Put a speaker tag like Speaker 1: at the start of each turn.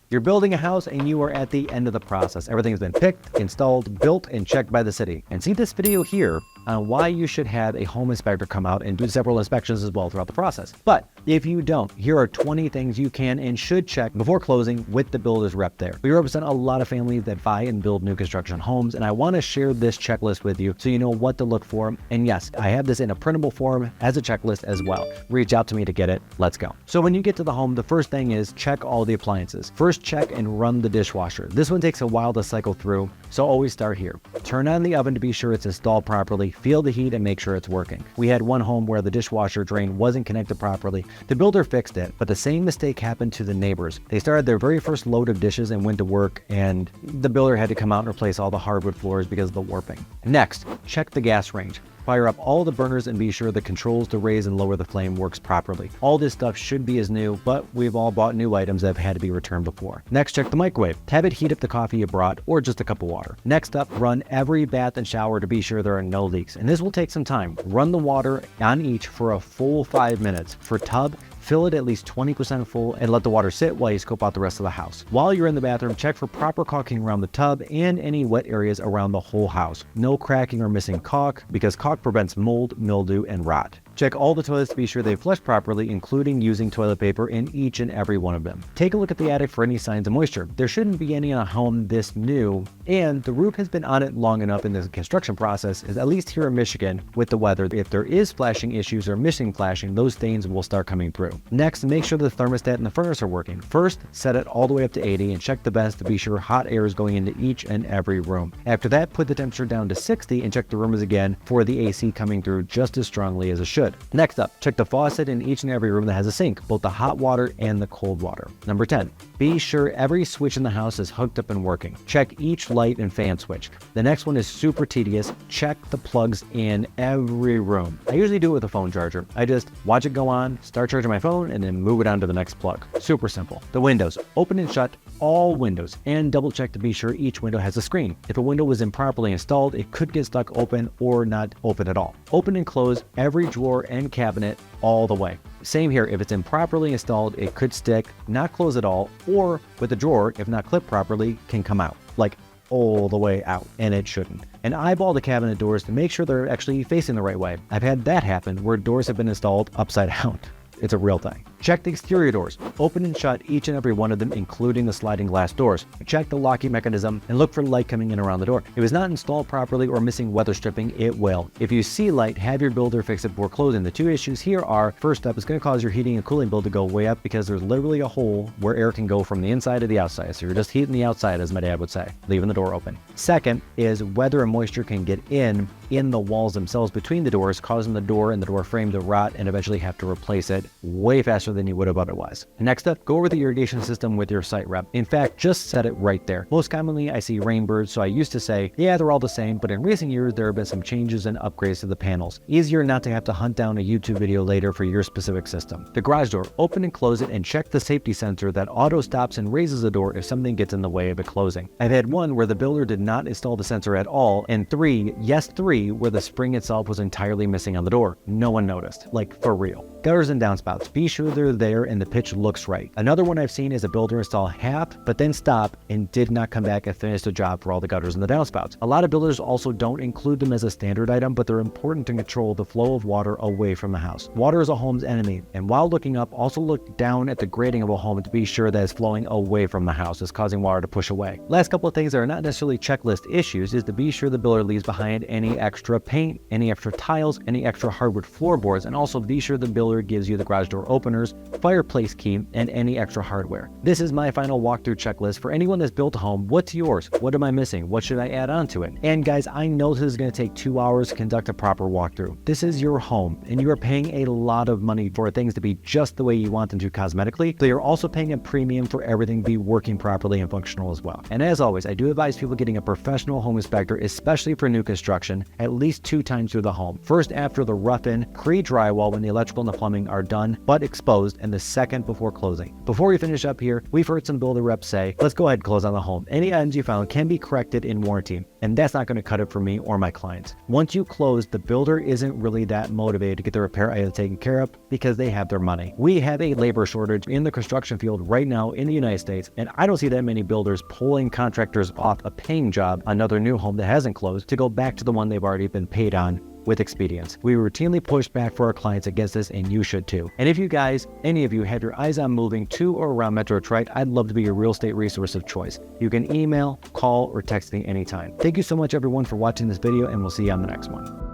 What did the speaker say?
Speaker 1: You're building a house and you are at the end of the process. Everything's been picked, installed, built, and checked by the city. And see this video here on why you should have a home inspector come out and do several inspections as well throughout the process. But if you don't, here are 20 things you can and should check before closing with the builder's rep there. We represent a lot of families that buy and build new construction homes, and I want to share this checklist with you so you know what to look for. And yes, I have this in a printable form as a checklist as well. Reach out to me to get it. Let's go. So when you get to the home, the first thing is check all the appliances. First, check and run the dishwasher. This one takes a while to cycle through, so always start here. Turn on the oven to be sure it's installed properly, feel the heat, and make sure it's working. We had one home where the dishwasher drain wasn't connected properly. The builder fixed it, but the same mistake happened to the neighbors. They started their very first load of dishes and went to work, and the builder had to come out and replace all the hardwood floors because of the warping. Next, check the gas range. Fire up all the burners and be sure the controls to raise and lower the flame works properly. All this stuff should be as new, but we've all bought new items that have had to be returned before. Next, check the microwave. Have it heat up the coffee you brought or just a cup of water. Next up, run every bath and shower to be sure there are no leaks. And this will take some time. Run the water on each for a full 5 minutes. For tub, fill it at least 20% full and let the water sit while you scope out the rest of the house. While you're in the bathroom, check for proper caulking around the tub and any wet areas around the whole house. No cracking or missing caulk because caulk prevents mold, mildew, and rot. Check all the toilets to be sure they flush properly, including using toilet paper in each and every one of them. Take a look at the attic for any signs of moisture. There shouldn't be any in a home this new, and the roof has been on it long enough in the construction process, at least here in Michigan with the weather. If there is flashing issues or missing flashing, those stains will start coming through. Next, make sure the thermostat and the furnace are working. First, set it all the way up to 80 and check the vents to be sure hot air is going into each and every room. After that, put the temperature down to 60 and check the rooms again for the AC coming through just as strongly as it should. Next up, check the faucet in each and every room that has a sink, both the hot water and the cold water. Number 10, be sure every switch in the house is hooked up and working. Check each light and fan switch. The next one is super tedious. Check the plugs in every room. I usually do it with a phone charger. I just watch it go on, start charging my phone, and then move it on to the next plug. Super simple. The windows, open and shut all windows and double check to be sure each window has a screen. If a window was improperly installed, it could get stuck open or not open at all. Open and close every drawer and cabinet all the way. Same here, if it's improperly installed, it could stick, not close at all, or with the drawer, if not clipped properly, can come out, like all the way out, and it shouldn't. And eyeball the cabinet doors to make sure they're actually facing the right way. I've had that happen where doors have been installed upside down. It's a real thing. Check the exterior doors. Open and shut each and every one of them, including the sliding glass doors. Check the locking mechanism and look for light coming in around the door. If it's not installed properly or missing weather stripping, it will. If you see light, have your builder fix it before closing. The two issues here are, first up, it's going to cause your heating and cooling bill to go way up because there's literally a hole where air can go from the inside to the outside. So you're just heating the outside, as my dad would say, leaving the door open. Second is weather and moisture can get in the walls themselves between the doors, causing the door and the door frame to rot and eventually have to replace it way faster than you would have otherwise. Next up, go over the irrigation system with your site rep. In fact, just set it right there. Most commonly, I see rainbirds, so I used to say, yeah, they're all the same, but in recent years, there have been some changes and upgrades to the panels. Easier not to have to hunt down a YouTube video later for your specific system. The garage door, open and close it and check the safety sensor that auto stops and raises the door if something gets in the way of it closing. I've had one where the builder did not install the sensor at all, and three, where the spring itself was entirely missing on the door. No one noticed, like for real. Gutters and downspouts, be sure they're there and the pitch looks right. Another one I've seen is a builder install half, but then stop and did not come back and finish the job for all the gutters and the downspouts. A lot of builders also don't include them as a standard item, but they're important to control the flow of water away from the house. Water is a home's enemy, and while looking up, also look down at the grading of a home to be sure that it's flowing away from the house. It's causing water to push away. Last couple of things that are not necessarily checklist issues is to be sure the builder leaves behind any extra paint, any extra tiles, any extra hardwood floorboards, and also be sure the builder gives you the garage door openers, fireplace key, and any extra hardware. This is my final walkthrough checklist for anyone that's built a home. What's yours? What am I missing? What should I add on to it? And guys, I know this is going to take 2 hours to conduct a proper walkthrough. This is your home, and you are paying a lot of money for things to be just the way you want them to cosmetically, so you're also paying a premium for everything to be working properly and functional as well. And as always, I do advise people getting a professional home inspector, especially for new construction, at least 2 times through the home. First after the rough-in, pre-drywall when the electrical and the plumbing are done but exposed, and the second before closing. Before we finish up here, we've heard some builder reps say, let's go ahead and close on the home. Any items you found can be corrected in warranty. and that's not going to cut it for me or my clients. Once you close, the builder isn't really that motivated to get the repair item taken care of because they have their money. We have a labor shortage in the construction field right now in the United States, and I don't see that many builders pulling contractors off a paying job, another new home that hasn't closed, to go back to the one they've already been paid on with expedience. We routinely push back for our clients against this, and you should too. And if you guys, any of you, have your eyes on moving to or around Metro Detroit, I'd love to be your real estate resource of choice. You can email, call, or text me anytime. Thank you so much everyone for watching this video, and we'll see you on the next one.